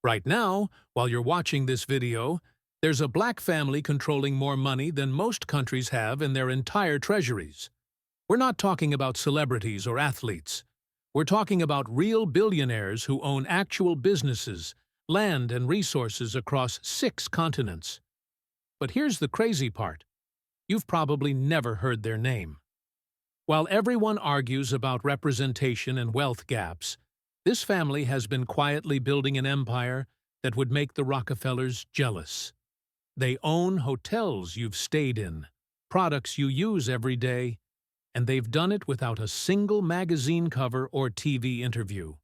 Right now, while you're watching this video, there's a black family controlling more money than most countries have in their entire treasuries. We're not talking about celebrities or athletes. We're talking about real billionaires who own actual businesses, land and resources across 6 continents. But here's the crazy part. You've probably never heard their name. While everyone argues about representation and wealth gaps, this family has been quietly building an empire that would make the Rockefellers jealous. They own hotels you've stayed in, products you use every day, and they've done it without a single magazine cover or TV interview.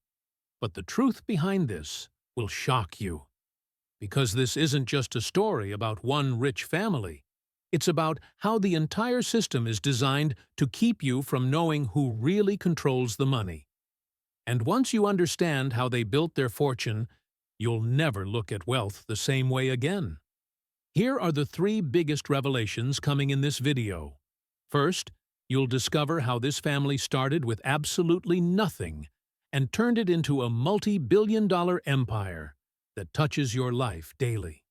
But the truth behind this will shock you. Because this isn't just a story about one rich family. It's about how the entire system is designed to keep you from knowing who really controls the money. And once you understand how they built their fortune, you'll never look at wealth the same way again. Here are the 3 biggest revelations coming in this video. First, you'll discover how this family started with absolutely nothing and turned it into a multi-billion-dollar empire that touches your life daily.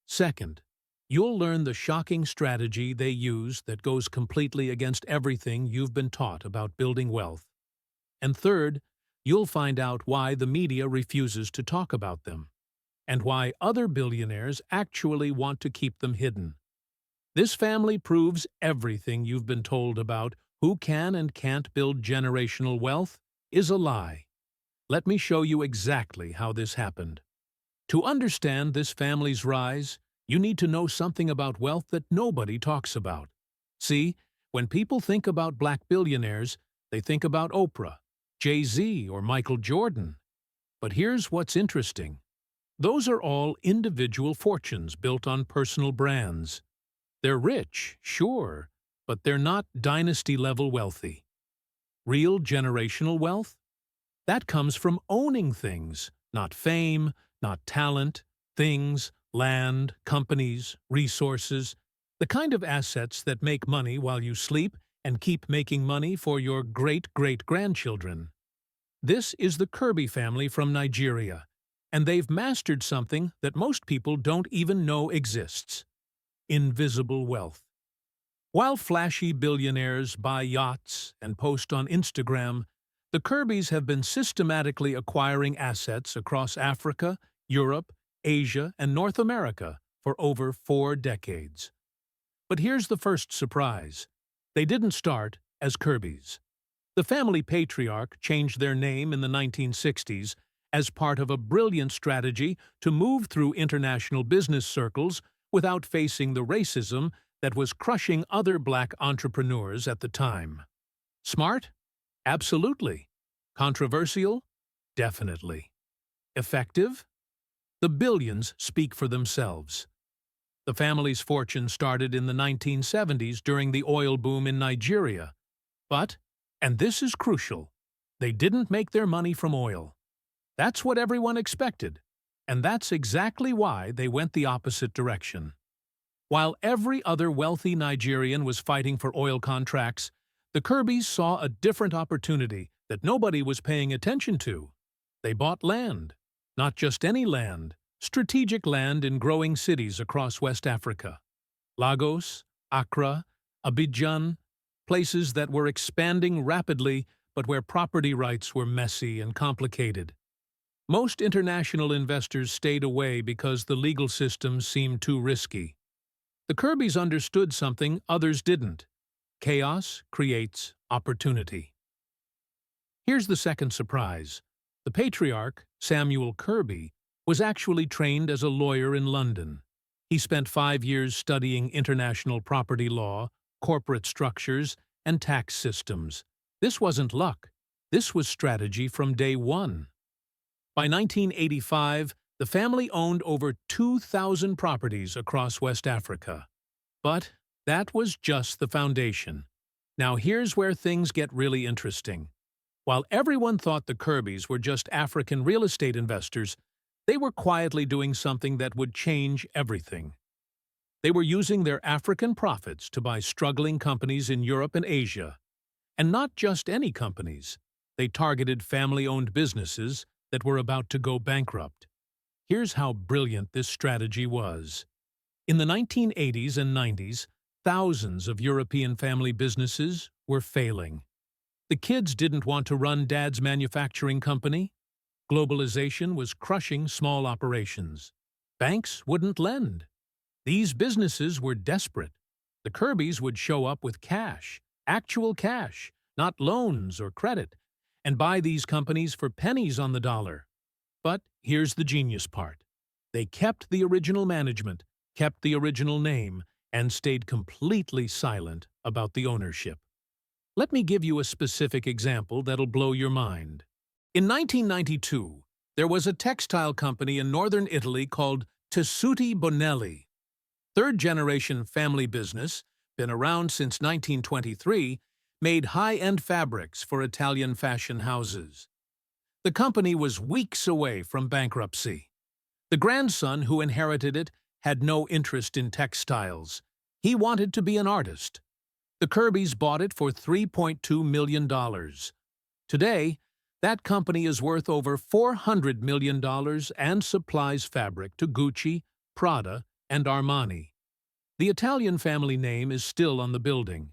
Second, you'll learn the shocking strategy they use that goes completely against everything you've been taught about building wealth. And third, you'll find out why the media refuses to talk about them, and why other billionaires actually want to keep them hidden. This family proves everything you've been told about who can and can't build generational wealth is a lie. Let me show you exactly how this happened. To understand this family's rise, you need to know something about wealth that nobody talks about. See, when people think about black billionaires, they think about Oprah, Jay-Z, or Michael Jordan. But here's what's interesting. Those are all individual fortunes built on personal brands. They're rich, sure, but they're not dynasty-level wealthy. Real generational wealth? That comes from owning things, not fame, not talent, things, land, companies, resources, the kind of assets that make money while you sleep and keep making money for your great-great-grandchildren. This is the Kirby family from Nigeria, and they've mastered something that most people don't even know exists: invisible wealth. While flashy billionaires buy yachts and post on Instagram, the Kirbys have been systematically acquiring assets across Africa, Europe, Asia, and North America for over 4 decades. But here's the first surprise. They didn't start as Kirbys. The family patriarch changed their name in the 1960s as part of a brilliant strategy to move through international business circles without facing the racism that was crushing other black entrepreneurs at the time. Smart? Absolutely. Controversial? Definitely. Effective? The billions speak for themselves. The family's fortune started in the 1970s during the oil boom in Nigeria. But, and this is crucial, they didn't make their money from oil. That's what everyone expected, and that's exactly why they went the opposite direction. While every other wealthy Nigerian was fighting for oil contracts, the Kirbys saw a different opportunity that nobody was paying attention to. They bought land. Not just any land, strategic land in growing cities across West Africa. Lagos, Accra, Abidjan, places that were expanding rapidly but where property rights were messy and complicated. Most international investors stayed away because the legal system seemed too risky. The Kirbys understood something others didn't. Chaos creates opportunity. Here's the second surprise. The patriarch, Samuel Kirby, was actually trained as a lawyer in London. He spent 5 years studying international property law, corporate structures, and tax systems. This wasn't luck. This was strategy from day one. By 1985, the family owned over 2,000 properties across West Africa. But that was just the foundation. Now here's where things get really interesting. While everyone thought the Kirbys were just African real estate investors, they were quietly doing something that would change everything. They were using their African profits to buy struggling companies in Europe and Asia. And not just any companies. They targeted family-owned businesses that were about to go bankrupt. Here's how brilliant this strategy was. In the 1980s and 90s, thousands of European family businesses were failing. The kids didn't want to run dad's manufacturing company. Globalization was crushing small operations. Banks wouldn't lend. These businesses were desperate. The Kirbys would show up with cash, actual cash, not loans or credit, and buy these companies for pennies on the dollar. But here's the genius part. They kept the original management, kept the original name, and stayed completely silent about the ownership. Let me give you a specific example that'll blow your mind. In 1992, there was a textile company in northern Italy called Tessuti Bonelli. Third-generation family business, been around since 1923, made high-end fabrics for Italian fashion houses. The company was weeks away from bankruptcy. The grandson who inherited it had no interest in textiles. He wanted to be an artist. The Kirbys bought it for $3.2 million. Today, that company is worth over $400 million and supplies fabric to Gucci, Prada, and Armani. The Italian family name is still on the building.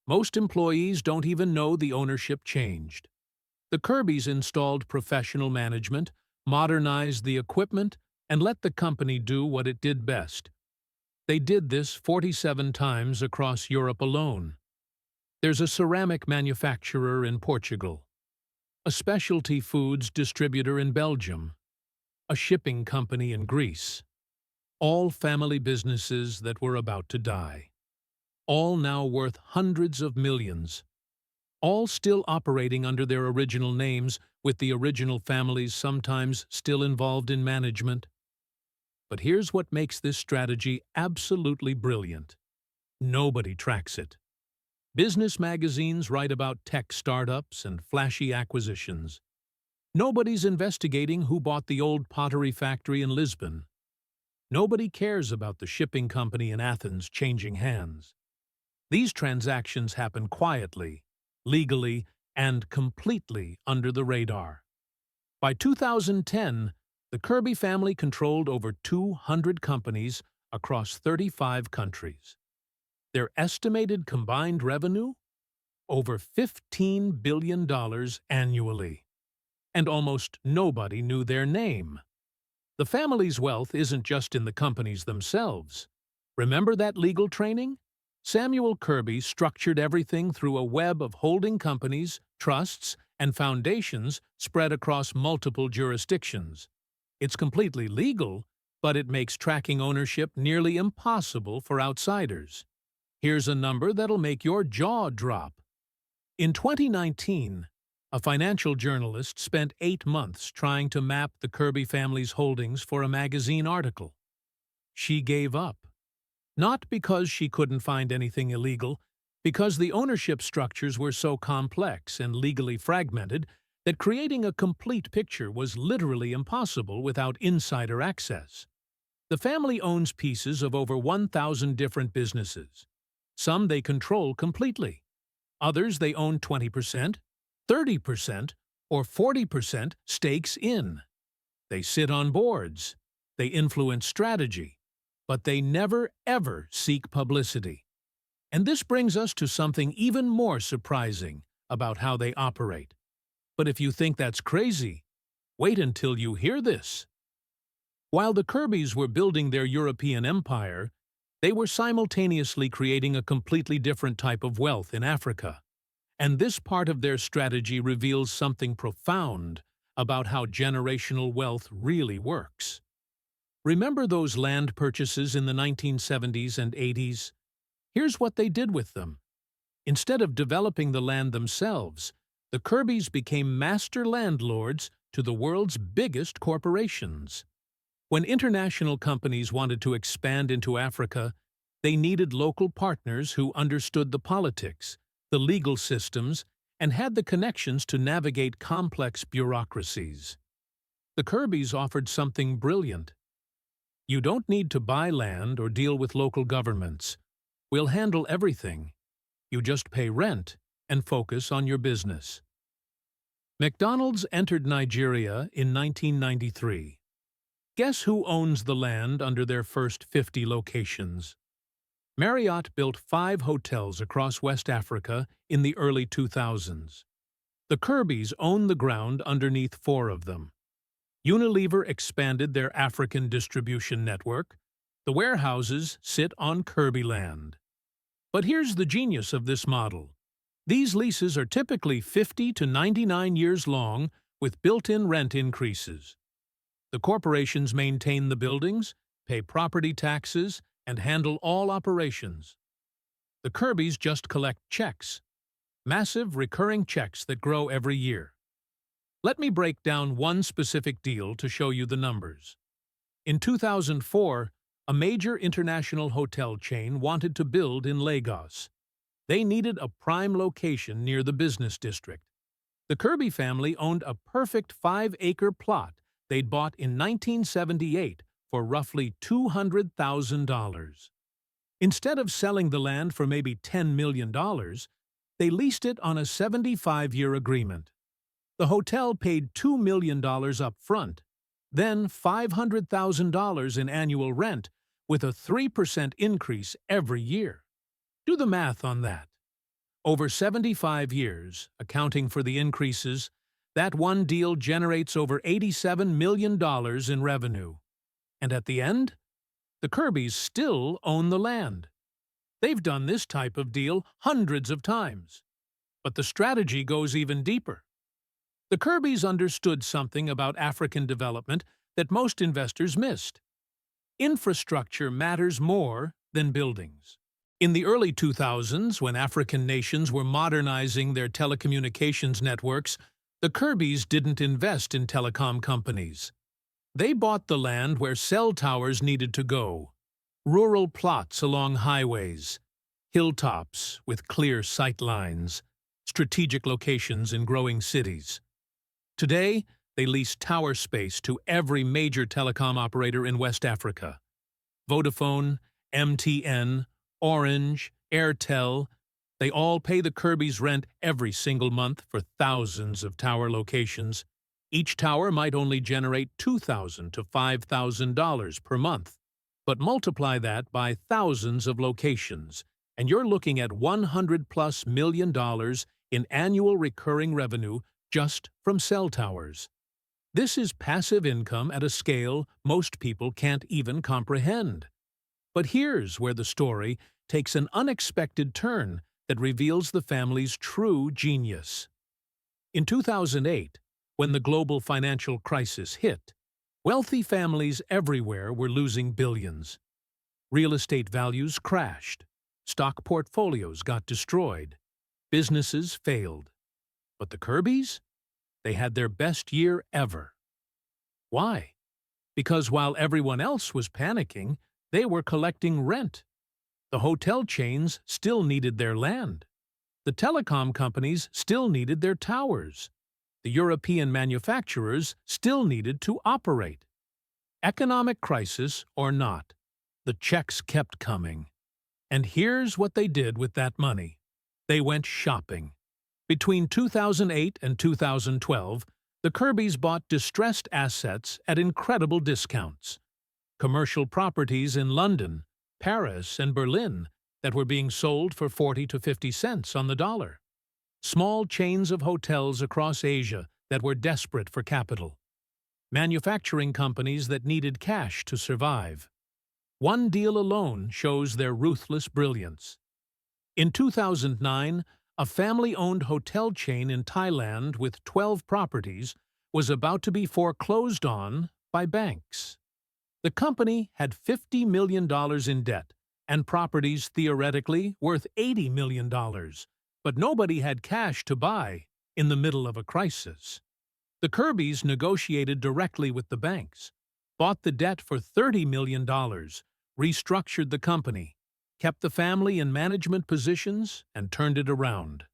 Most employees don't even know the ownership changed. The Kirbys installed professional management, modernized the equipment, and let the company do what it did best. They did this 47 times across Europe alone. There's a ceramic manufacturer in Portugal, a specialty foods distributor in Belgium, a shipping company in Greece. All family businesses that were about to die. All now worth hundreds of millions. All still operating under their original names, with the original families sometimes still involved in management. But here's what makes this strategy absolutely brilliant. Nobody tracks it. Business magazines write about tech startups and flashy acquisitions. Nobody's investigating who bought the old pottery factory in Lisbon. Nobody cares about the shipping company in Athens changing hands. These transactions happen quietly, legally, and completely under the radar. By 2010, the Kirby family controlled over 200 companies across 35 countries. Their estimated combined revenue? Over $15 billion annually. And almost nobody knew their name. The family's wealth isn't just in the companies themselves. Remember that legal training? Samuel Kirby structured everything through a web of holding companies, trusts, and foundations spread across multiple jurisdictions. It's completely legal, but it makes tracking ownership nearly impossible for outsiders. Here's a number that'll make your jaw drop. In 2019, a financial journalist spent 8 months trying to map the Kirby family's holdings for a magazine article. She gave up. Not because she couldn't find anything illegal, because the ownership structures were so complex and legally fragmented that creating a complete picture was literally impossible without insider access. The family owns pieces of over 1,000 different businesses. Some they control completely. Others they own 20%, 30%, or 40% stakes in. They sit on boards. They influence strategy. But they never, ever seek publicity. And this brings us to something even more surprising about how they operate. But if you think that's crazy, wait until you hear this. While the Kirbys were building their European empire, they were simultaneously creating a completely different type of wealth in Africa. And this part of their strategy reveals something profound about how generational wealth really works. Remember those land purchases in the 1970s and 80s? Here's what they did with them. Instead of developing the land themselves, the Kirbys became master landlords to the world's biggest corporations. When international companies wanted to expand into Africa, they needed local partners who understood the politics, the legal systems, and had the connections to navigate complex bureaucracies. The Kirbys offered something brilliant. You don't need to buy land or deal with local governments. We'll handle everything. You just pay rent and focus on your business. McDonald's entered Nigeria in 1993. Guess who owns the land under their first 50 locations? Marriott built 5 hotels across West Africa in the early 2000s. The Kirbys own the ground underneath 4 of them. Unilever expanded their African distribution network. The warehouses sit on Kirby land. But here's the genius of this model. These leases are typically 50 to 99 years long with built-in rent increases. The corporations maintain the buildings, pay property taxes, and handle all operations. The Kirbys just collect checks, massive recurring checks that grow every year. Let me break down one specific deal to show you the numbers. In 2004, a major international hotel chain wanted to build in Lagos. They needed a prime location near the business district. The Kirby family owned a perfect 5-acre plot they'd bought in 1978 for roughly $200,000. Instead of selling the land for maybe $10 million, they leased it on a 75-year agreement. The hotel paid $2 million up front, then $500,000 in annual rent with a 3% increase every year. Do the math on that. Over 75 years, accounting for the increases, that one deal generates over $87 million in revenue. And at the end, the Kirbys still own the land. They've done this type of deal hundreds of times. But the strategy goes even deeper. The Kirbys understood something about African development that most investors missed. Infrastructure matters more than buildings. In the early 2000s, when African nations were modernizing their telecommunications networks, the Kirbys didn't invest in telecom companies. They bought the land where cell towers needed to go, rural plots along highways, hilltops with clear sight lines, strategic locations in growing cities. Today, they lease tower space to every major telecom operator in West Africa. Vodafone, MTN, Orange, Airtel, they all pay the Kirbys rent every single month for thousands of tower locations. Each tower might only generate $2,000 to $5,000 per month, but multiply that by thousands of locations, and you're looking at $100+ million in annual recurring revenue just from cell towers. This is passive income at a scale most people can't even comprehend. But here's where the story takes an unexpected turn that reveals the family's true genius. In 2008, when the global financial crisis hit, wealthy families everywhere were losing billions. Real estate values crashed, stock portfolios got destroyed, businesses failed. But the Kirbys? They had their best year ever. Why? Because while everyone else was panicking, they were collecting rent. The hotel chains still needed their land. The telecom companies still needed their towers. The European manufacturers still needed to operate. Economic crisis or not, the checks kept coming. And here's what they did with that money. They went shopping. Between 2008 and 2012, the Kirbys bought distressed assets at incredible discounts. Commercial properties in London, Paris, and Berlin that were being sold for 40 to 50 cents on the dollar. Small chains of hotels across Asia that were desperate for capital. Manufacturing companies that needed cash to survive. One deal alone shows their ruthless brilliance. In 2009, a family-owned hotel chain in Thailand with 12 properties was about to be foreclosed on by banks. The company had $50 million in debt and properties theoretically worth $80 million, but nobody had cash to buy in the middle of a crisis. The Kirbys negotiated directly with the banks, bought the debt for $30 million, restructured the company, kept the family in management positions, and turned it around.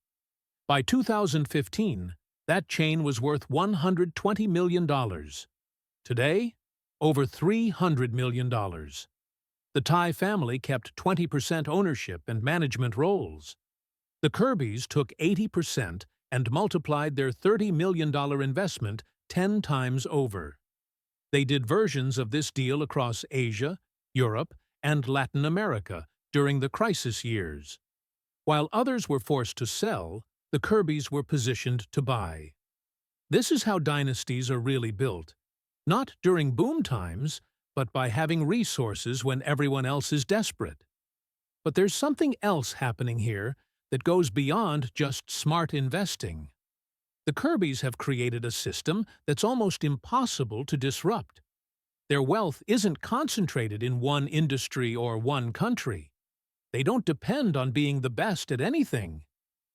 By 2015, that chain was worth $120 million. Today, over $300 million. The Thai family kept 20% ownership and management roles. The Kirbys took 80% and multiplied their $30 million investment 10 times over. They did versions of this deal across Asia, Europe, and Latin America during the crisis years. While others were forced to sell, the Kirbys were positioned to buy. This is how dynasties are really built, not during boom times, but by having resources when everyone else is desperate. But there's something else happening here that goes beyond just smart investing. The Kirbys have created a system that's almost impossible to disrupt. Their wealth isn't concentrated in one industry or one country. They don't depend on being the best at anything.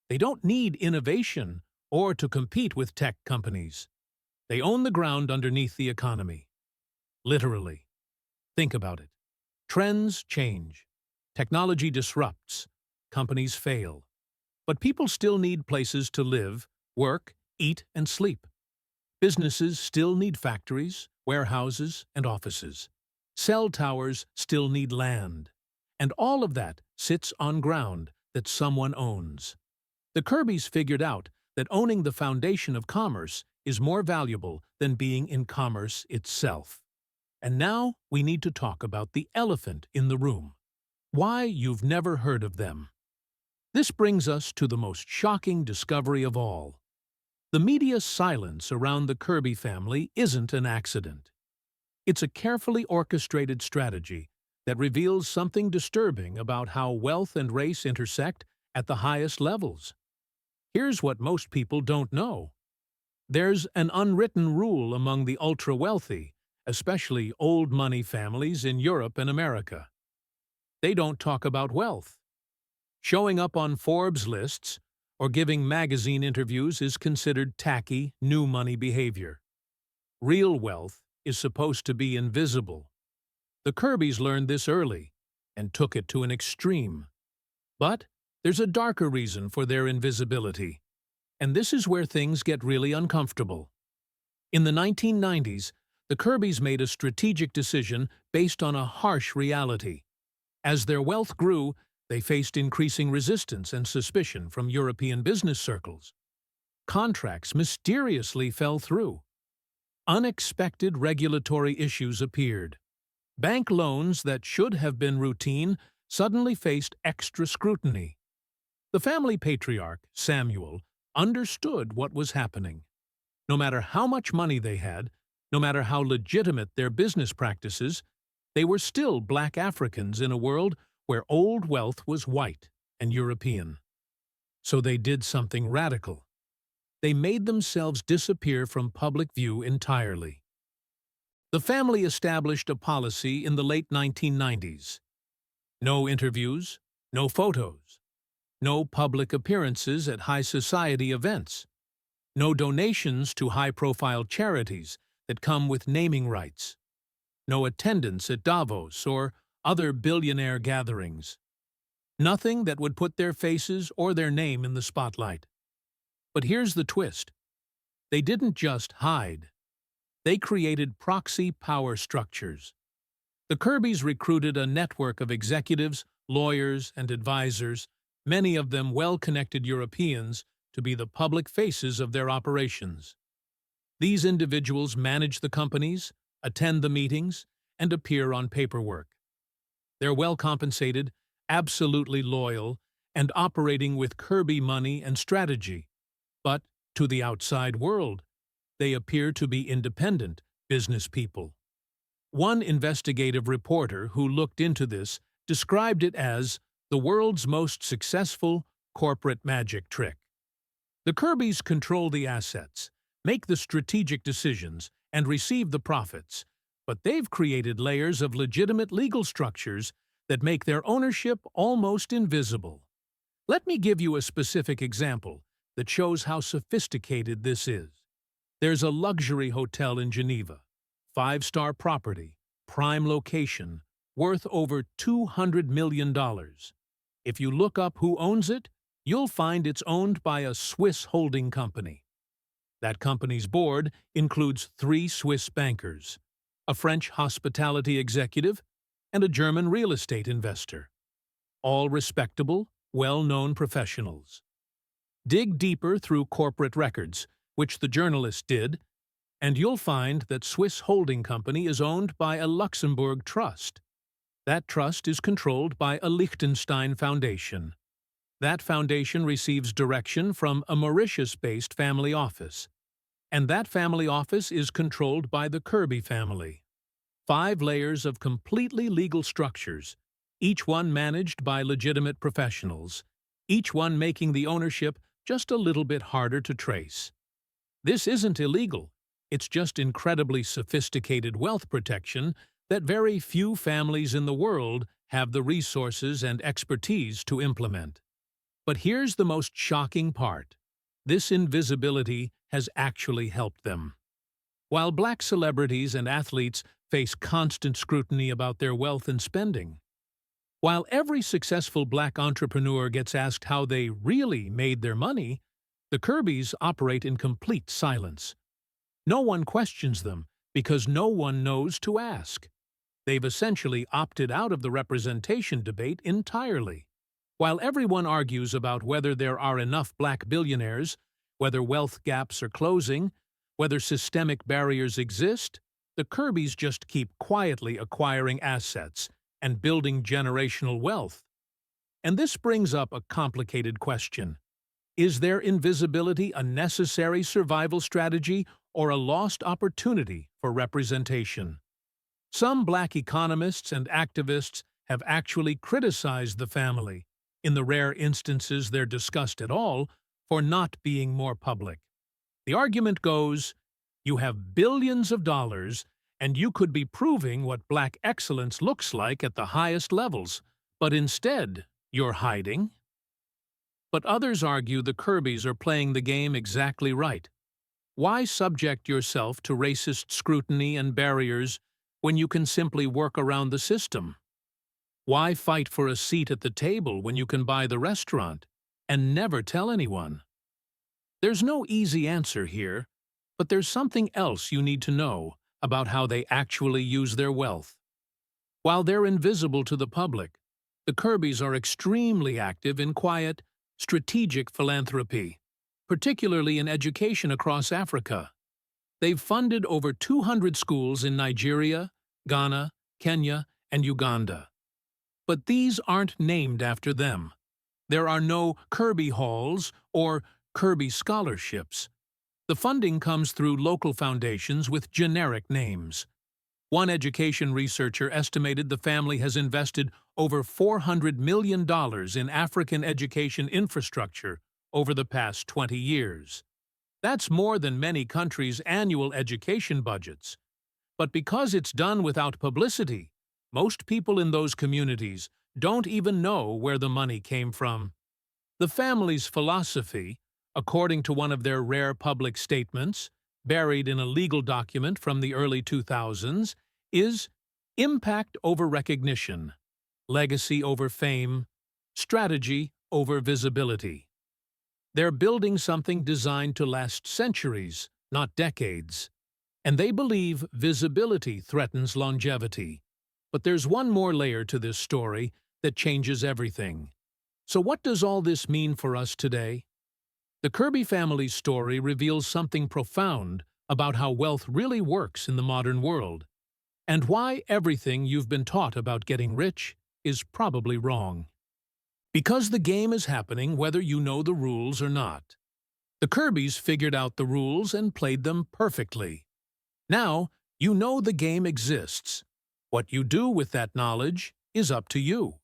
They don't need innovation or to compete with tech companies. They own the ground underneath the economy. Literally. Think about it. Trends change. Technology disrupts. Companies fail. But people still need places to live, work, eat, and sleep. Businesses still need factories, warehouses, and offices. Cell towers still need land. And all of that sits on ground that someone owns. The Kirbys figured out that owning the foundation of commerce is more valuable than being in commerce itself. And now we need to talk about the elephant in the room. Why you've never heard of them. This brings us to the most shocking discovery of all. The media's silence around the Kirby family isn't an accident. It's a carefully orchestrated strategy that reveals something disturbing about how wealth and race intersect at the highest levels. Here's what most people don't know. There's an unwritten rule among the ultra-wealthy, especially old money families in Europe and America. They don't talk about wealth. Showing up on Forbes lists or giving magazine interviews is considered tacky, new money behavior. Real wealth is supposed to be invisible. The Kirbys learned this early and took it to an extreme. But there's a darker reason for their invisibility, and this is where things get really uncomfortable. In the 1990s, the Kirbys made a strategic decision based on a harsh reality. As their wealth grew, they faced increasing resistance and suspicion from European business circles. Contracts mysteriously fell through. Unexpected regulatory issues appeared. Bank loans that should have been routine suddenly faced extra scrutiny. The family patriarch, Samuel, understood what was happening. No matter how much money they had, no matter how legitimate their business practices, they were still black Africans in a world where old wealth was white and European. So they did something radical. They made themselves disappear from public view entirely. The family established a policy in the late 1990s. No interviews, no photos, no public appearances at high society events, no donations to high-profile charities that come with naming rights, no attendance at Davos or other billionaire gatherings. Nothing that would put their faces or their name in the spotlight. But here's the twist. They didn't just hide. They created proxy power structures. The Kirbys recruited a network of executives, lawyers, and advisors, many of them well-connected Europeans, to be the public faces of their operations. These individuals manage the companies, attend the meetings, and appear on paperwork. They're well-compensated, absolutely loyal, and operating with Kirby money and strategy. But, to the outside world, they appear to be independent business people. One investigative reporter who looked into this described it as the world's most successful corporate magic trick. The Kirbys control the assets, make the strategic decisions, and receive the profits, but they've created layers of legitimate legal structures that make their ownership almost invisible. Let me give you a specific example that shows how sophisticated this is. There's a luxury hotel in Geneva, 5-star property, prime location, worth over $200 million. If you look up who owns it, you'll find it's owned by a Swiss holding company. That company's board includes 3 Swiss bankers, a French hospitality executive, and a German real estate investor. All respectable, well-known professionals. Dig deeper through corporate records, which the journalist did, And you'll find that Swiss holding company is owned by a Luxembourg trust. That trust is controlled by a Liechtenstein foundation. That foundation receives direction from a Mauritius-based family office. And that family office is controlled by the Kirby family. 5 layers of completely legal structures, each one managed by legitimate professionals, each one making the ownership just a little bit harder to trace. This isn't illegal. It's just incredibly sophisticated wealth protection that very few families in the world have the resources and expertise to implement. But here's the most shocking part. This invisibility has actually helped them. While black celebrities and athletes face constant scrutiny about their wealth and spending, while every successful black entrepreneur gets asked how they really made their money, the Kirbys operate in complete silence. No one questions them because no one knows to ask. They've essentially opted out of the representation debate entirely. While everyone argues about whether there are enough black billionaires, whether wealth gaps are closing, whether systemic barriers exist, the Kirbys just keep quietly acquiring assets and building generational wealth. And this brings up a complicated question. Is their invisibility a necessary survival strategy or a lost opportunity for representation? Some black economists and activists have actually criticized the family, in the rare instances they're discussed at all, for not being more public. The argument goes, you have billions of dollars, and you could be proving what black excellence looks like at the highest levels, but instead, you're hiding. But others argue the Kirbys are playing the game exactly right. Why subject yourself to racist scrutiny and barriers when you can simply work around the system? Why fight for a seat at the table when you can buy the restaurant and never tell anyone? There's no easy answer here, but there's something else you need to know about how they actually use their wealth. While they're invisible to the public, the Kirbys are extremely active in quiet, strategic philanthropy, particularly in education across Africa. They've funded over 200 schools in Nigeria, Ghana, Kenya, and Uganda. But these aren't named after them. There are no Kirby Halls or Kirby scholarships. The funding comes through local foundations with generic names. One education researcher estimated the family has invested over $400 million in African education infrastructure over the past 20 years. That's more than many countries' annual education budgets. But because it's done without publicity, most people in those communities don't even know where the money came from. The family's philosophy, according to one of their rare public statements, buried in a legal document from the early 2000s, is impact over recognition, legacy over fame, strategy over visibility. They're building something designed to last centuries, not decades. And they believe visibility threatens longevity. But there's one more layer to this story that changes everything. So what does all this mean for us today? The Kirby family's story reveals something profound about how wealth really works in the modern world, and why everything you've been taught about getting rich is probably wrong. Because the game is happening whether you know the rules or not. The Kirbys figured out the rules and played them perfectly. Now, you know the game exists. What you do with that knowledge is up to you.